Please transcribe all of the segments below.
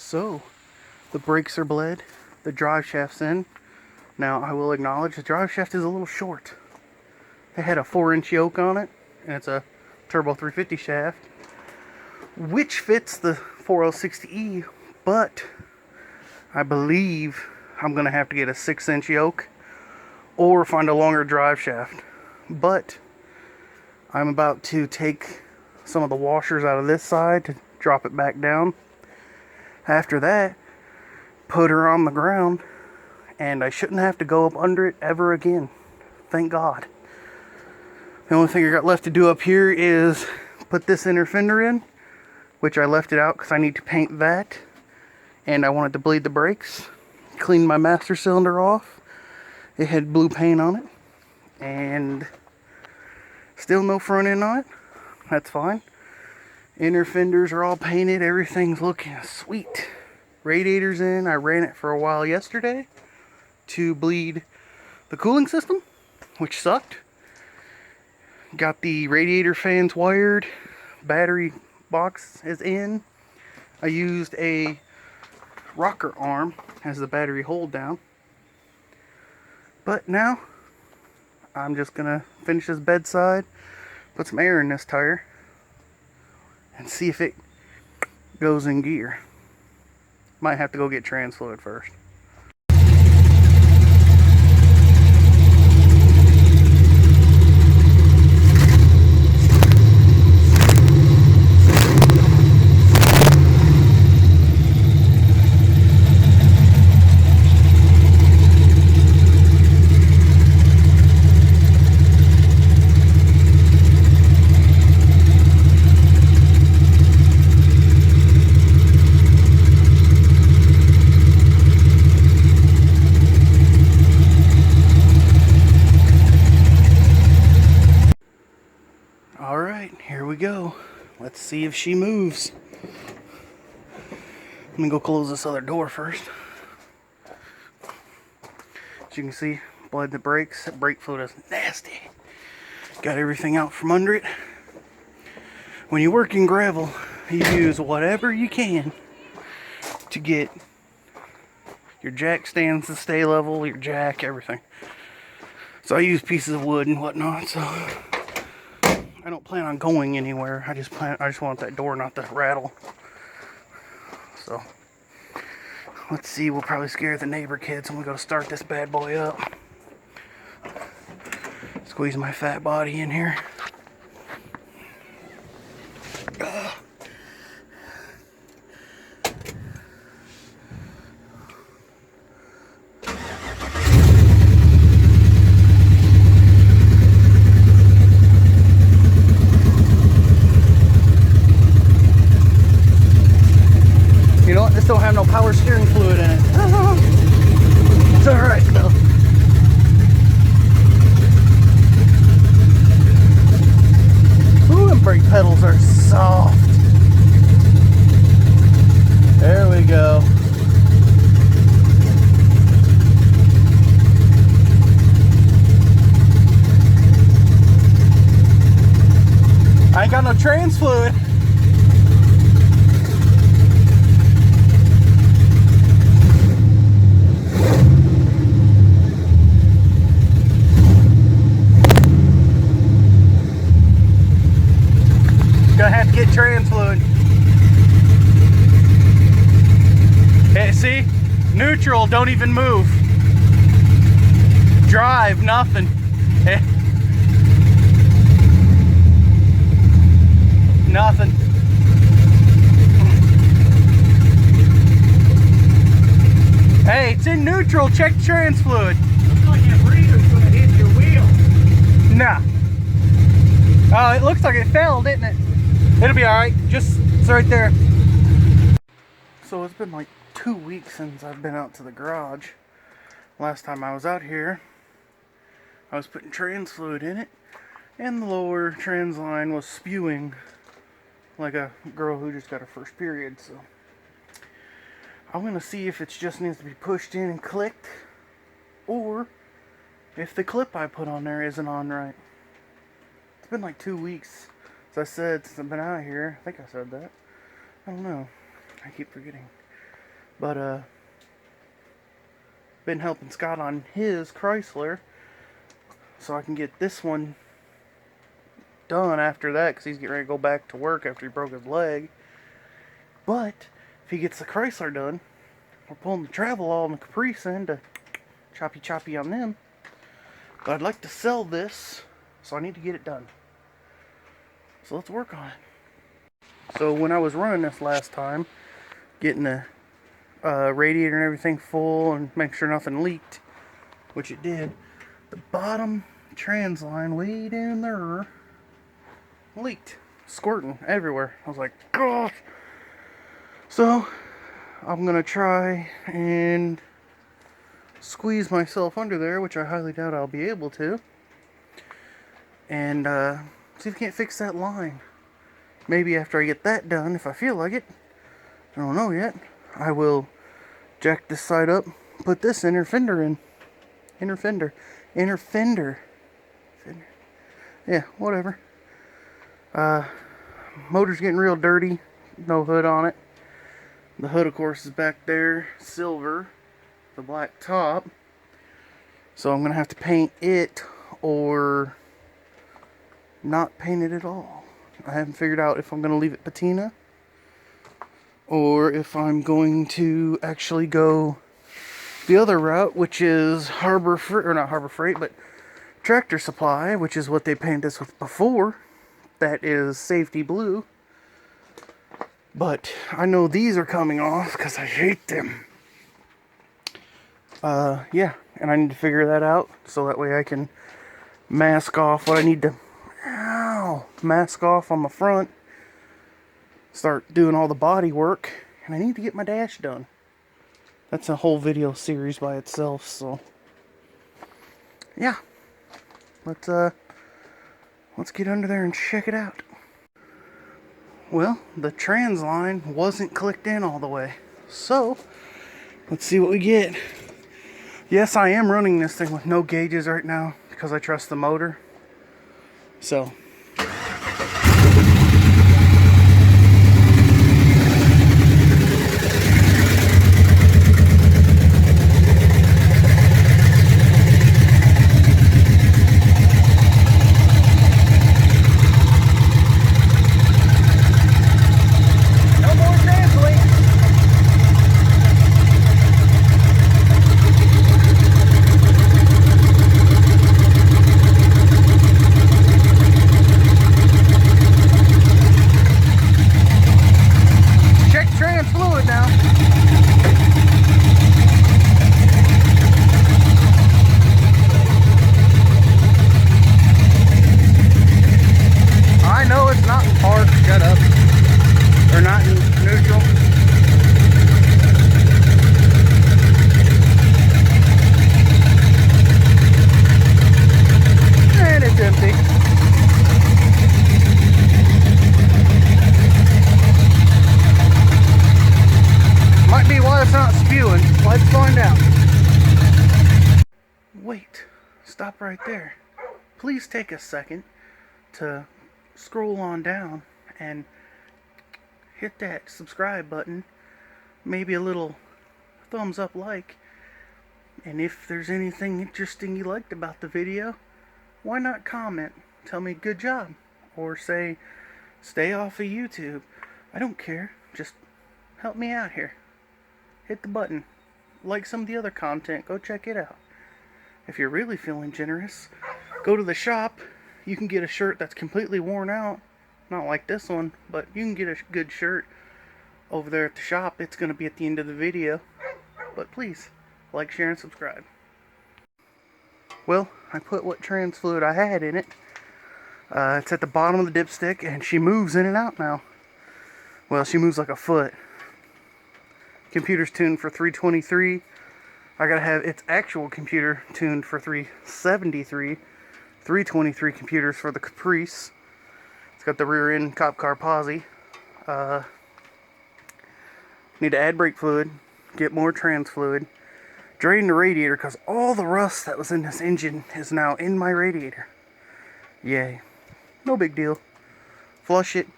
So, the brakes are bled, the drive shaft's in. Now, I will acknowledge the drive shaft is a little short. It had a 4-inch yoke on it, and it's a turbo 350 shaft, which fits the 4L60E, but I believe I'm going to have to get a 6-inch yoke or find a longer drive shaft. But I'm about to take some of the washers out of this side to drop it back down. After that, put her on the ground, and I shouldn't have to go up under it ever again. Thank God. The only thing I got left to do up here is put this inner fender in, which I left it out because I need to paint that, and I wanted to bleed the brakes. Clean my master cylinder off. It had blue paint on it, and still no front end on it. That's fine. Inner fenders are all painted. Everything's looking sweet. Radiator's in. I ran it for a while yesterday to bleed the cooling system, which sucked. Got the radiator fans wired. Battery box is in. I used a rocker arm as the battery hold down. But now, I'm just gonna finish this bedside, put some air in this tire, and see if it goes in gear. Might have to go get trans fluid first. Alright, here we go. Let's see if she moves. Let me go close this other door first. As you can see, bled the brakes. That brake fluid is nasty. Got everything out from under it. When you work in gravel, you use whatever you can to get your jack stands to stay level, your jack, everything. So I use pieces of wood and whatnot, so I don't plan on going anywhere. I just want that door not to rattle. So let's see, we'll probably scare the neighbor kids when we go to start this bad boy up. Squeeze my fat body in here. You know what? This don't have no power steering fluid in it. It's alright though. Ooh, and brake pedals are soft. There we go. I ain't got no trans fluid. Gonna have to get trans fluid. Hey, see? Neutral, don't even move. Drive, nothing. Hey. Nothing. Hey, it's in neutral. Check trans fluid. Looks like that breather's gonna hit your wheel. Nah. Oh, it looks like it fell, didn't it? It'll be alright. Just, it's right there. So it's been like 2 weeks since I've been out to the garage. Last time I was out here, I was putting trans fluid in it, and the lower trans line was spewing like a girl who just got her first period. So I'm gonna see if it just needs to be pushed in and clicked, or if the clip I put on there isn't on right. It's been like 2 weeks, as I said, since I've been out here. I think I said that. I don't know. I keep forgetting. But been helping Scott on his Chrysler, so I can get this one done after that, because he's getting ready to go back to work after he broke his leg. But if he gets the Chrysler done, we're pulling the travel all in the Caprice in to choppy on them. But I'd like to sell this, so I need to get it done. So let's work on it. So when I was running this last time, getting the radiator and everything full and make sure nothing leaked, which it did, the bottom trans line way down there leaked, squirting everywhere. I was like, gosh. So I'm gonna try and squeeze myself under there, which I highly doubt I'll be able to, and see if I can't fix that line. Maybe after I get that done, if I feel like it, I don't know yet, I will jack this side up, put this inner fender in. Inner fender. Yeah, whatever. Motor's getting real dirty. No hood on it. The hood, of course, is back there. Silver. The black top. So I'm going to have to paint it or not paint it at all. I haven't figured out if I'm going to leave it patina or if I'm going to actually go the other route, which is Harbor Freight, or not Harbor Freight, but Tractor Supply, which is what they painted this with before. That is safety blue. But I know these are coming off because I hate them. Yeah, and I need to figure that out so that way I can mask off what I need to mask off on the front. Start doing all the body work, and I need to get my dash done. That's a whole video series by itself, so yeah. Let's get under there and check it out. Well, the trans line wasn't clicked in all the way, so let's see what we get. Yes, I am running this thing with no gauges right now because I trust the motor. So let's find out. Wait, stop right there. Please take a second to scroll on down and hit that subscribe button. Maybe a little thumbs up like. And if there's anything interesting you liked about the video, why not comment? Tell me good job. Or say, stay off of YouTube. I don't care. Just help me out here. Hit the button. Like some of the other content. Go check it out. If you're really feeling generous, go to the shop. You can get a shirt that's completely worn out. Not like this one, but you can get a good shirt over there at the shop. It's going to be at the end of the video. But please, like, share, and subscribe. Well, I put what trans fluid I had in it. It's at the bottom of the dipstick, and she moves in and out now. Well, she moves like a foot. Computer's tuned for 323. I gotta have its actual computer tuned for 373. 323 computers for the Caprice. It's got the rear end cop car posi. Need to add brake fluid, get more trans fluid, drain the radiator because all the rust that was in this engine is now in my radiator. Yay. No big deal. Flush it,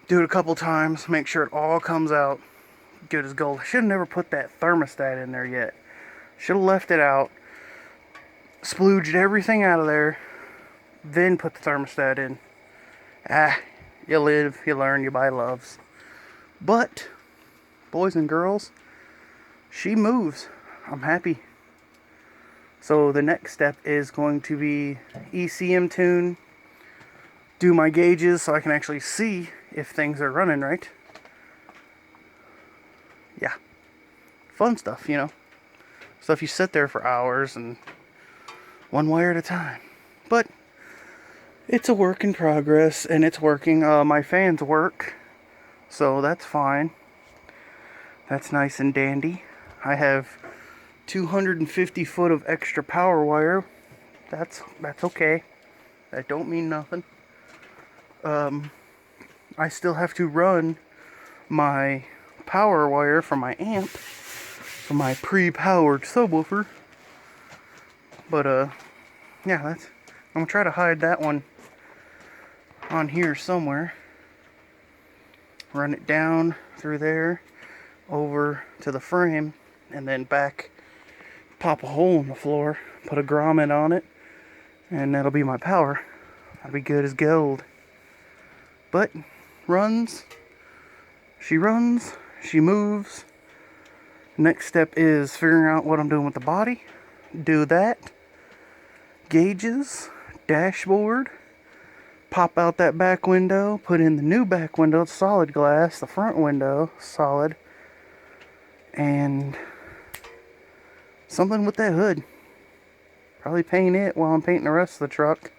do it a couple times, make sure it all comes out. Good as gold. I should have never put that thermostat in there yet. Should have left it out, splooged everything out of there, then put the thermostat in. You live, you learn, you buy loves. But, boys and girls, she moves. I'm happy. So the next step is going to be ECM tune, do my gauges so I can actually see if things are running right. Yeah. Fun stuff, you know. Stuff you sit there for hours and one wire at a time. But it's a work in progress and it's working. My fans work, so that's fine. That's nice and dandy. I have 250 foot of extra power wire. That's okay. That don't mean nothing. I still have to run my power wire from my amp, from my pre-powered subwoofer. But yeah, I'm gonna try to hide that one on here somewhere. Run it down through there, over to the frame, and then back. Pop a hole in the floor, put a grommet on it, and that'll be my power. That'll be good as gold. But she runs, she moves. Next step is figuring out what I'm doing with the body. Do that. Gauges, dashboard, pop out that back window, put in the new back window, solid glass, the front window, solid, and something with that hood. Probably paint it while I'm painting the rest of the truck.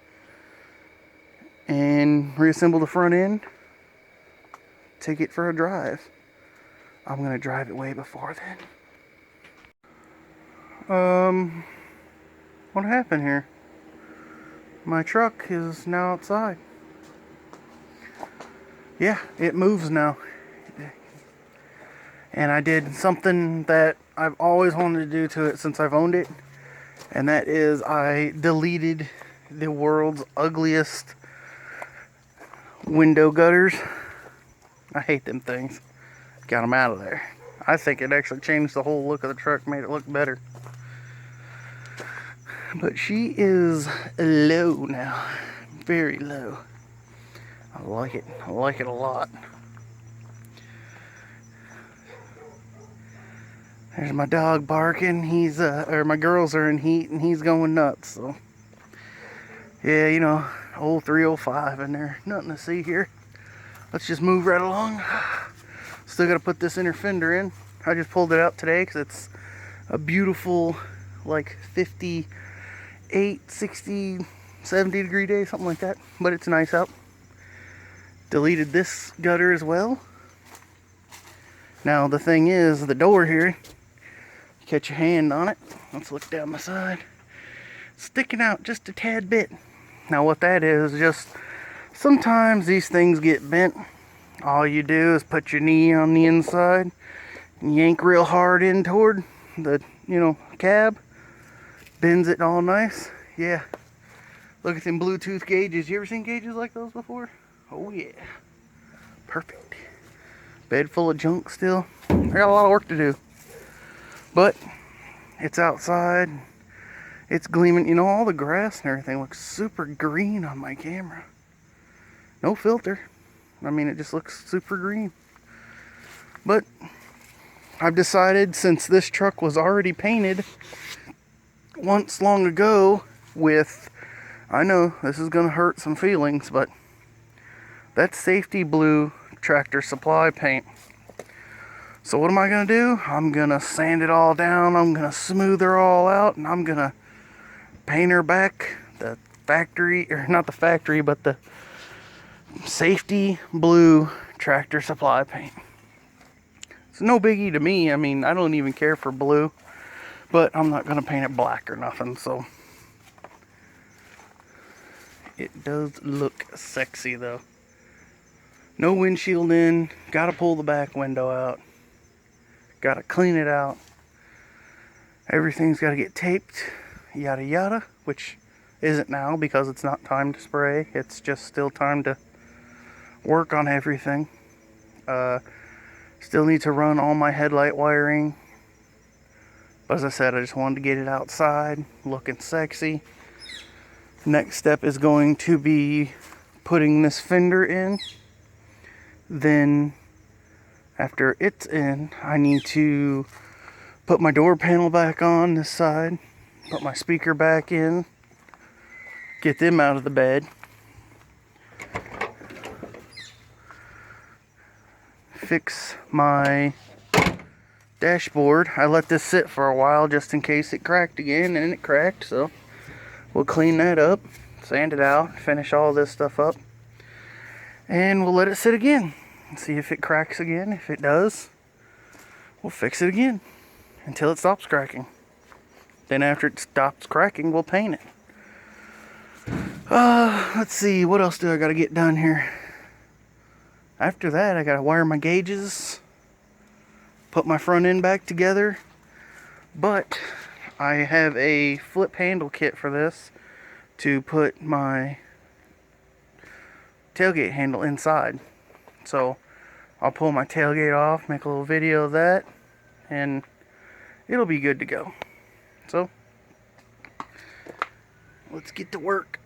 And reassemble the front end. Take it for a drive. I'm going to drive it way before then. What happened here? My truck is now outside. Yeah, it moves now. And I did something that I've always wanted to do to it since I've owned it. And that is I deleted the world's ugliest window gutters. I hate them things. Got them out of there. I think it actually changed the whole look of the truck, made it look better. But she is low now. Very low. I like it. I like it a lot. There's my dog barking. He's or my girls are in heat and he's going nuts. So yeah, you know, old 305 in there. Nothing to see here. Let's just move right along. Still got to put this inner fender in. I just pulled it out today because it's a beautiful, like 58, 60, 70 degree day, something like that. But it's nice out. Deleted this gutter as well. Now the thing is, the door here, catch your hand on it. Let's look down the side. Sticking out just a tad bit. Now what that is, just sometimes these things get bent. All you do is put your knee on the inside and yank real hard in toward the, cab. Bends it all nice. Yeah. Look at them Bluetooth gauges. You ever seen gauges like those before? Oh yeah. Perfect. Bed full of junk still. I got a lot of work to do. But it's outside. It's gleaming. All the grass and everything looks super green on my camera. No filter. I mean, it just looks super green. But I've decided, since this truck was already painted once long ago with, I know this is going to hurt some feelings, but that's safety blue Tractor Supply paint. So what am I going to do? I'm going to sand it all down. I'm going to smooth her all out. And I'm going to paint her back the factory, or not the factory, but the safety blue Tractor Supply paint. It's no biggie to me. I mean, I don't even care for blue. But I'm not going to paint it black or nothing. So it does look sexy though. No windshield in. Got to pull the back window out. Got to clean it out. Everything's got to get taped. Yada yada. Which isn't now because it's not time to spray. It's just still time to work on everything. Still need to run all my headlight wiring. But as I said, I just wanted to get it outside, looking sexy. Next step is going to be putting this fender in. Then, after it's in, I need to put my door panel back on this side, put my speaker back in, get them out of the bed, fix my dashboard. I let this sit for a while just in case it cracked again, and it cracked, so we'll clean that up, sand it out, finish all this stuff up, and we'll let it sit again and see if it cracks again. If it does, we'll fix it again until it stops cracking. Then after it stops cracking, we'll paint it. Let's see, what else do I gotta get done here? After that, I gotta wire my gauges, put my front end back together, but I have a flip handle kit for this to put my tailgate handle inside. So I'll pull my tailgate off, make a little video of that, and it'll be good to go. So let's get to work.